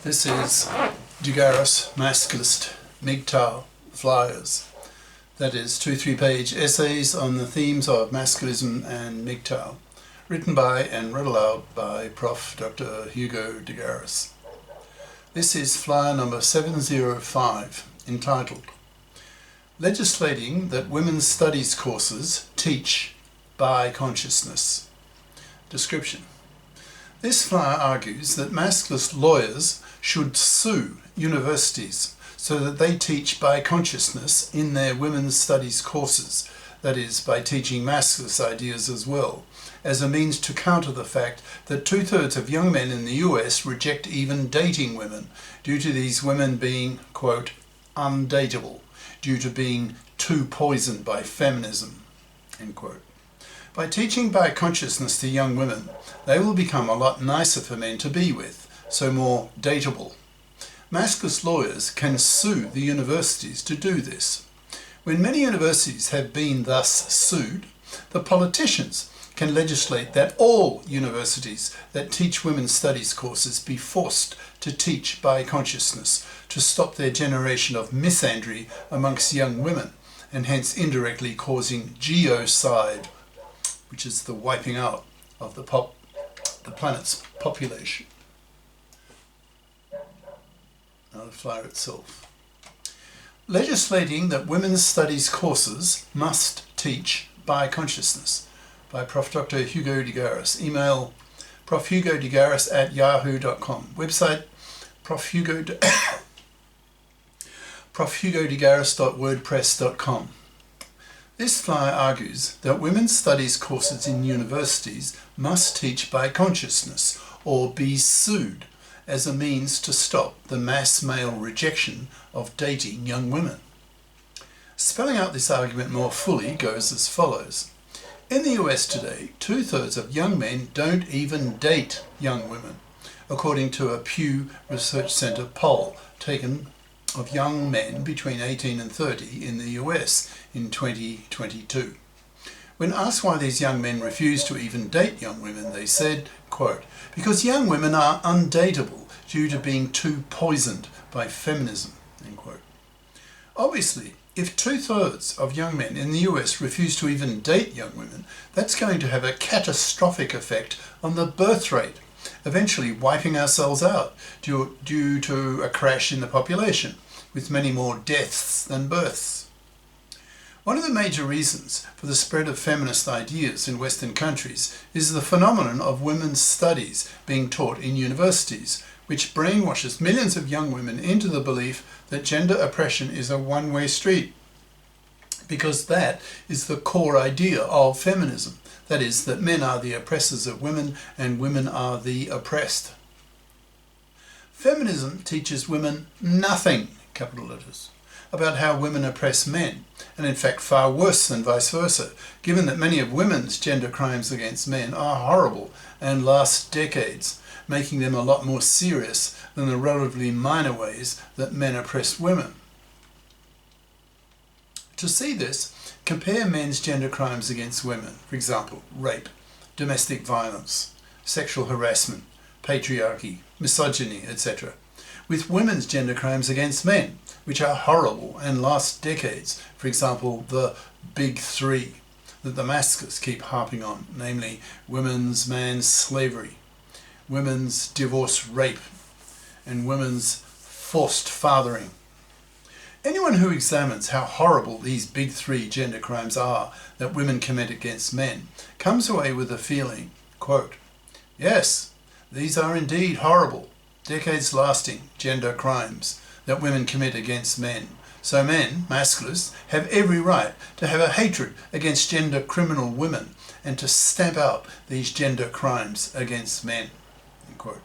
This is Garis, Masculist, MGTOW, flyers. That is 2 3-page essays on the themes of Masculism and MGTOW, written by and read aloud by Prof. Dr. Hugo de Garis. This is flyer number 705, entitled Legislating that Women's Studies Courses Teach Biconsciousness. Description. This flyer argues that Masculist lawyers should sue universities so that they teach biconsciousness in their women's studies courses, that is, by teaching Masculist ideas as well, as a means to counter the fact that 2/3 of young men in the US reject even dating women due to these women being, quote, undatable, due to being too poisoned by feminism, end quote. By teaching biconsciousness to young women, they will become a lot nicer for men to be with, so more datable. Masculist lawyers can sue the universities to do this. When many universities have been thus sued, the politicians can legislate that all universities that teach women's studies courses be forced to teach biconsciousness to stop their generation of misandry amongst young women, and hence indirectly causing geocide, which is the wiping out of the planet's population. Now the flyer itself. Legislating that women's studies courses must teach biconsciousness, by Prof. Dr. Hugo de Garis. Email profhugodegaris@yahoo.com. Website profhugodegaris.wordpress.com. This flyer argues that women's studies courses in universities must teach biconsciousness or be sued as a means to stop the mass male rejection of dating young women. Spelling out this argument more fully goes as follows. In the US today, 2/3 of young men don't even date young women, according to a Pew Research Center poll taken of young men between 18 and 30 in the US in 2022. When asked why these young men refuse to even date young women, they said, quote, because young women are undateable due to being too poisoned by feminism, end quote. Obviously, if 2/3 of young men in the US refuse to even date young women, that's going to have a catastrophic effect on the birth rate, eventually wiping ourselves out due to a crash in the population, with many more deaths than births. One of the major reasons for the spread of feminist ideas in Western countries is the phenomenon of women's studies being taught in universities, which brainwashes millions of young women into the belief that gender oppression is a one-way street, because that is the core idea of feminism. That is, that men are the oppressors of women and women are the oppressed. Feminism teaches women nothing, capital letters, about how women oppress men, and in fact far worse than vice versa, given that many of women's gender crimes against men are horrible and last decades, making them a lot more serious than the relatively minor ways that men oppress women. To see this, compare men's gender crimes against women, for example, rape, domestic violence, sexual harassment, patriarchy, misogyny, etc., with women's gender crimes against men, which are horrible and last decades, for example, the big three that the Masculists keep harping on, namely women's man's slavery, women's divorce rape, and women's forced fathering. Anyone who examines how horrible these big three gender crimes are that women commit against men comes away with a feeling, quote, yes, these are indeed horrible, decades-lasting gender crimes that women commit against men. So men, Masculists, have every right to have a hatred against gender criminal women and to stamp out these gender crimes against men, end quote.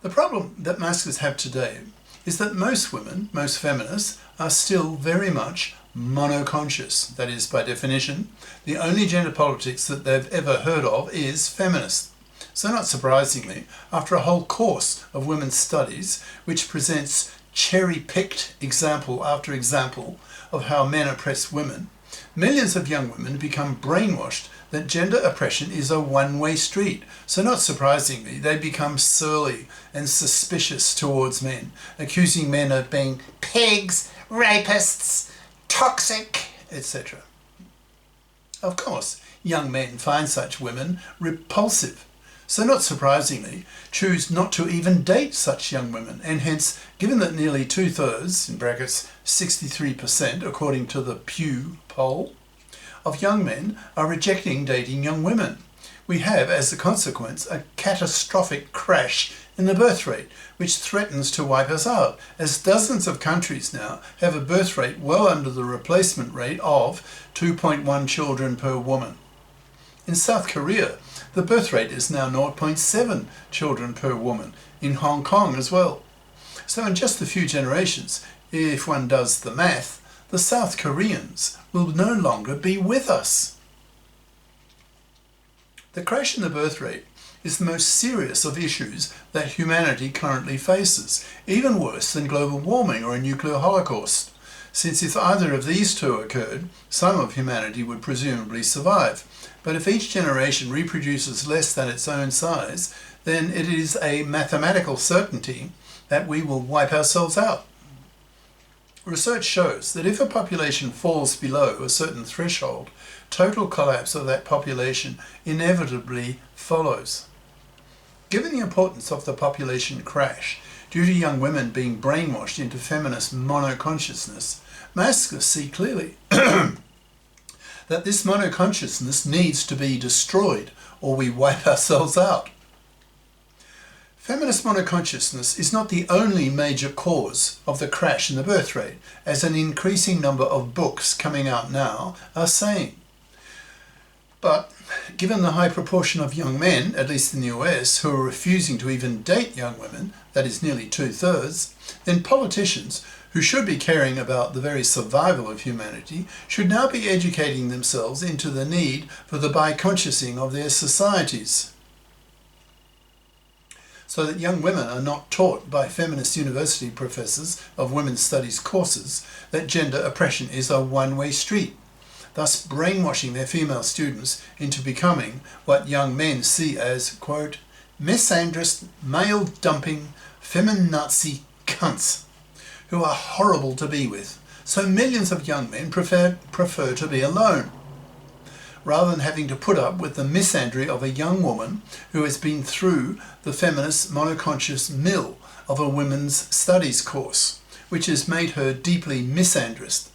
The problem that Masculists have today is that most women, most feminists, are still very much monoconscious. That is, by definition, the only gender politics that they've ever heard of is feminist. So not surprisingly, after a whole course of women's studies, which presents cherry-picked example after example of how men oppress women, millions of young women become brainwashed that gender oppression is a one-way street, so not surprisingly they become surly and suspicious towards men, accusing men of being pigs, rapists, toxic, etc. Of course, young men find such women repulsive, so not surprisingly choose not to even date such young women, and hence, given that nearly 2/3, in brackets 63% according to the Pew poll, of young men are rejecting dating young women, we have as a consequence a catastrophic crash in the birth rate, which threatens to wipe us out, as dozens of countries now have a birth rate well under the replacement rate of 2.1 children per woman. In South Korea, the birth rate is now 0.7 children per woman, in Hong Kong as well. So in just a few generations, if one does the math, the South Koreans will no longer be with us. The crash in the birth rate is the most serious of issues that humanity currently faces, even worse than global warming or a nuclear holocaust, since if either of these two occurred, some of humanity would presumably survive. But if each generation reproduces less than its own size, then it is a mathematical certainty that we will wipe ourselves out. Research shows that if a population falls below a certain threshold, total collapse of that population inevitably follows. Given the importance of the population crash, due to young women being brainwashed into feminist monoconsciousness, Masculists see clearly that this monoconsciousness needs to be destroyed, or we wipe ourselves out. Feminist monoconsciousness is not the only major cause of the crash in the birth rate, as an increasing number of books coming out now are saying. But given the high proportion of young men, at least in the US, who are refusing to even date young women, that is nearly 2/3, then politicians, who should be caring about the very survival of humanity, should now be educating themselves into the need for the biconsciousing of their societies, so that young women are not taught by feminist university professors of women's studies courses that gender oppression is a one-way street, thus brainwashing their female students into becoming what young men see as, quote, misandrist, male-dumping, feminazi cunts, who are horrible to be with. So millions of young men prefer to be alone, rather than having to put up with the misandry of a young woman who has been through the feminist monoconscious mill of a women's studies course, which has made her deeply misandrist,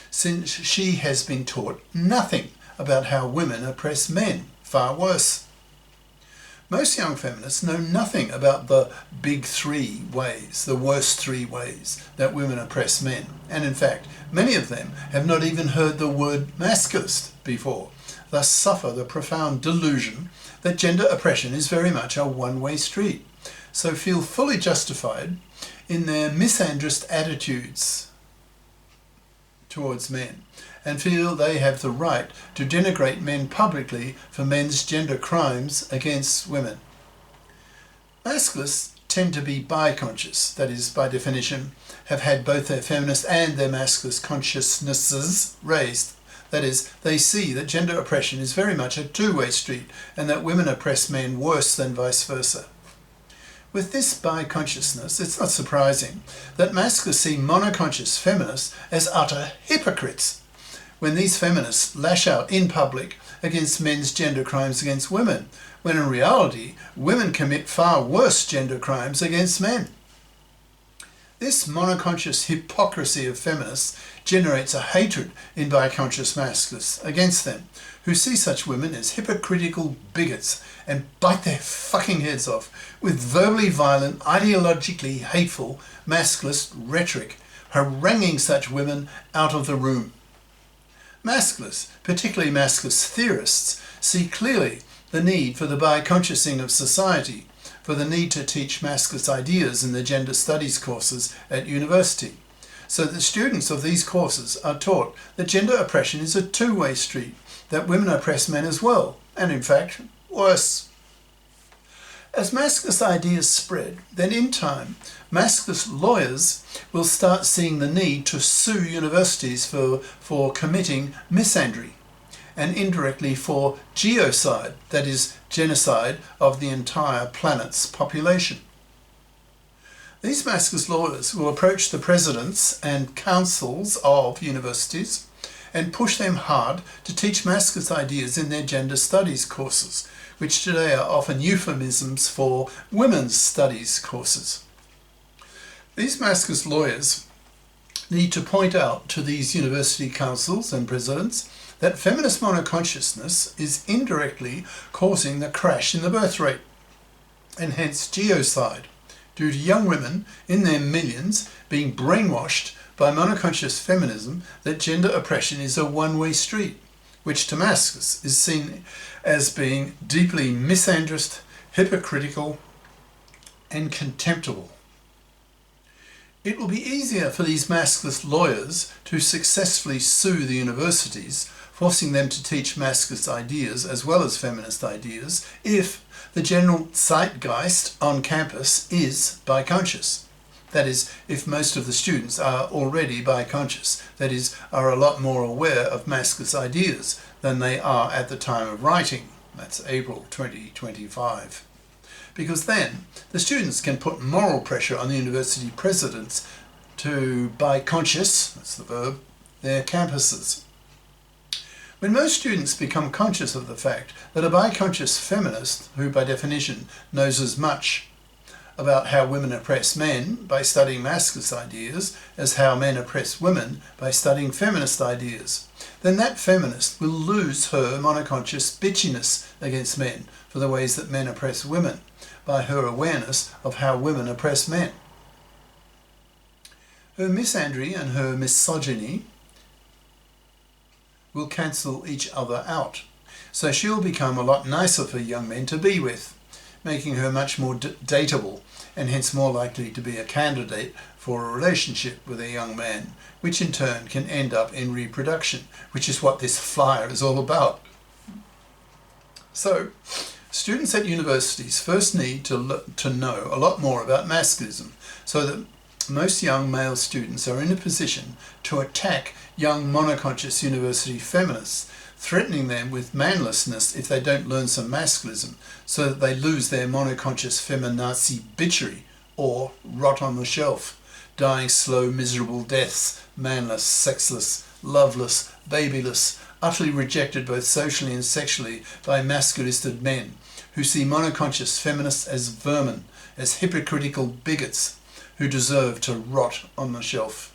since she has been taught nothing about how women oppress men, far worse. Most young feminists know nothing about the big three ways, the worst three ways that women oppress men, and in fact, many of them have not even heard the word masculist before, thus suffer the profound delusion that gender oppression is very much a one-way street, so feel fully justified in their misandrist attitudes towards men, and feel they have the right to denigrate men publicly for men's gender crimes against women. Masculists tend to be biconscious, that is, by definition, have had both their feminist and their masculist consciousnesses raised. That is, they see that gender oppression is very much a two-way street, and that women oppress men worse than vice versa. With this biconsciousness, it's not surprising that masculists see monoconscious feminists as utter hypocrites, when these feminists lash out in public against men's gender crimes against women, when in reality, women commit far worse gender crimes against men. This monoconscious hypocrisy of feminists generates a hatred in biconscious masculists against them, who see such women as hypocritical bigots and bite their fucking heads off with verbally violent, ideologically hateful masculist rhetoric, haranguing such women out of the room. Masculists, particularly masculist theorists, see clearly the need for the biconsciousing of society, for the need to teach masculist ideas in the gender studies courses at university, so that students of these courses are taught that gender oppression is a two-way street, that women oppress men as well, and in fact, worse. As masculist ideas spread, then in time, masculist lawyers will start seeing the need to sue universities for committing misandry, and indirectly for geocide, that is, genocide of the entire planet's population. These Masculist lawyers will approach the presidents and councils of universities and push them hard to teach Masculist ideas in their gender studies courses, which today are often euphemisms for women's studies courses. These Masculist lawyers need to point out to these university councils and presidents that feminist monoconsciousness is indirectly causing the crash in the birth rate, and hence geocide, due to young women in their millions being brainwashed by monoconscious feminism that gender oppression is a one-way street, which to Masculists is seen as being deeply misandrist, hypocritical, and contemptible. It will be easier for these Masculist lawyers to successfully sue the universities, forcing them to teach Masculist ideas as well as feminist ideas, if the general zeitgeist on campus is biconscious. That is, if most of the students are already biconscious, that is, are a lot more aware of Masculist ideas than they are at the time of writing. That's April 2025. Because then the students can put moral pressure on the university presidents to biconscious, that's the verb, their campuses. When most students become conscious of the fact that a biconscious feminist, who by definition knows as much about how women oppress men by studying Masculist ideas as how men oppress women by studying feminist ideas, then that feminist will lose her monoconscious bitchiness against men for the ways that men oppress women by her awareness of how women oppress men. Her misandry and her misogyny will cancel each other out, so she'll become a lot nicer for young men to be with, making her much more datable and hence more likely to be a candidate for a relationship with a young man, which in turn can end up in reproduction, which is what this flyer is all about. So, students at universities first need to know a lot more about Masculism, so that most young male students are in a position to attack young monoconscious university feminists, threatening them with manlessness if they don't learn some Masculism, so that they lose their monoconscious feminazi bitchery, or rot on the shelf, dying slow, miserable deaths, manless, sexless, loveless, babyless, utterly rejected both socially and sexually by masculisted men, who see monoconscious feminists as vermin, as hypocritical bigots, who deserve to rot on the shelf.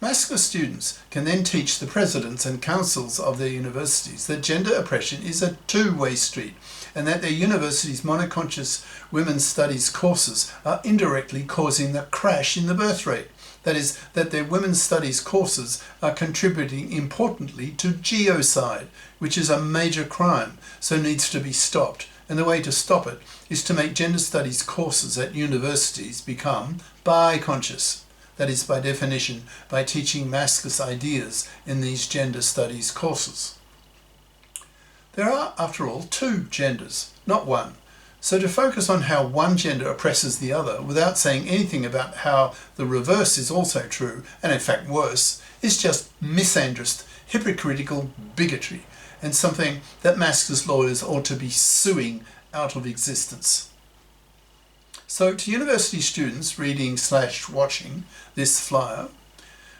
Masculist students can then teach the presidents and councils of their universities that gender oppression is a two-way street, and that their university's monoconscious women's studies courses are indirectly causing the crash in the birth rate. That is, that their women's studies courses are contributing importantly to geocide, which is a major crime, so needs to be stopped. And the way to stop it is to make gender studies courses at universities become biconscious. That is, by definition, by teaching Masculist ideas in these gender studies courses. There are, after all, two genders, not one. So to focus on how one gender oppresses the other without saying anything about how the reverse is also true, and in fact worse, is just misandrist, hypocritical bigotry, and something that Masculist lawyers ought to be suing out of existence. So to university students reading/watching this flyer,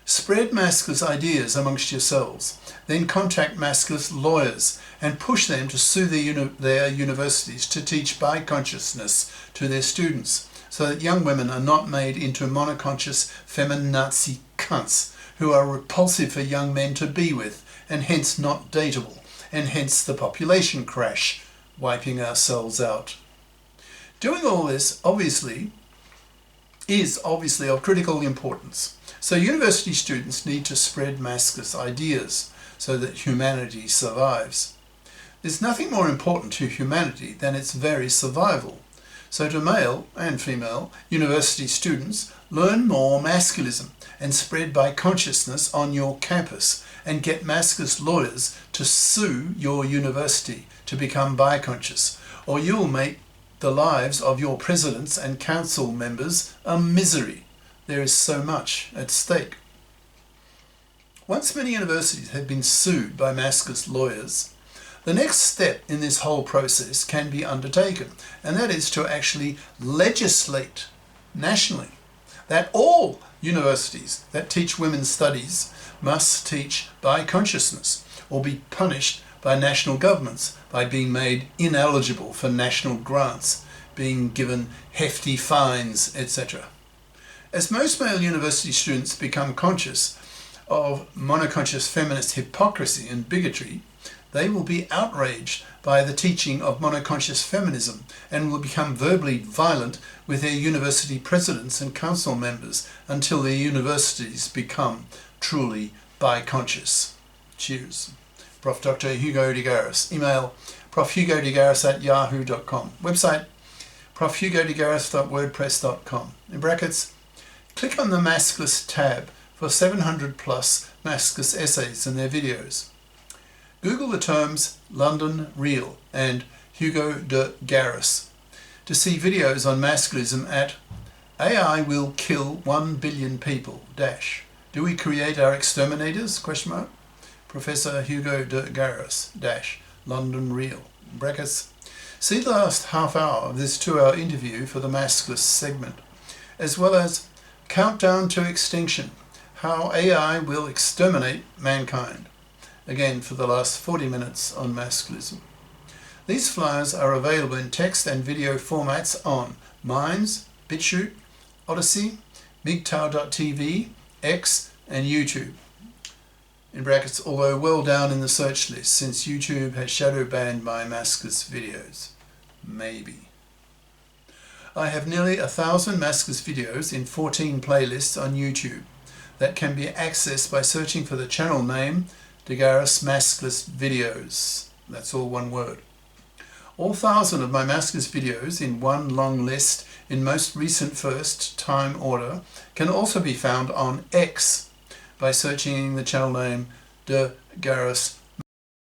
spread Masculist ideas amongst yourselves, then contact Masculist lawyers and push them to sue their universities to teach biconsciousness to their students, so that young women are not made into monoconscious feminazi cunts who are repulsive for young men to be with, and hence not datable, and hence the population crash, wiping ourselves out. Doing all this is obviously of critical importance. So university students need to spread Masculist ideas so that humanity survives. There's nothing more important to humanity than its very survival. So to male and female university students, learn more Masculism and spread biconsciousness on your campus, and get Masculist lawyers to sue your university to become biconscious, or you'll make the lives of your presidents and council members a misery. There is so much at stake. Once many universities have been sued by Masculist lawyers, the next step in this whole process can be undertaken, and that is to actually legislate nationally that all universities that teach women's studies must teach Biconsciousness or be punished by national governments by being made ineligible for national grants, being given hefty fines, etc. As most male university students become conscious of monoconscious feminist hypocrisy and bigotry, they will be outraged by the teaching of monoconscious feminism and will become verbally violent with their university presidents and council members until their universities become truly biconscious. Cheers. Prof. Dr. Hugo de Garis. Email profhugodegaris@yahoo.com. Website profhugodegaris.wordpress.com. In brackets, click on the Masculist tab for 700 plus Masculist essays and their videos. Google the terms London Real and Hugo de Garis to see videos on masculism at AI will kill 1 billion people dash. Do we create our exterminators? Question mark. Professor Hugo de Garis dash London Real. Brackets. See the last half hour of this 2-hour interview for the Masculist segment, as well as Countdown to Extinction, How AI Will Exterminate Mankind, again for the last 40 minutes on masculism. These flyers are available in text and video formats on Minds, BitChute, Odyssey, MGTOW.tv, X and YouTube. In brackets, although well down in the search list since YouTube has shadow banned my Masculist videos. Maybe. I have nearly 1,000 Masculist videos in 14 playlists on YouTube that can be accessed by searching for the channel name De Garis Masculist Videos. That's all one word. All 1,000 of my Masculist videos in one long list in most recent first time order can also be found on X by searching the channel name De Garis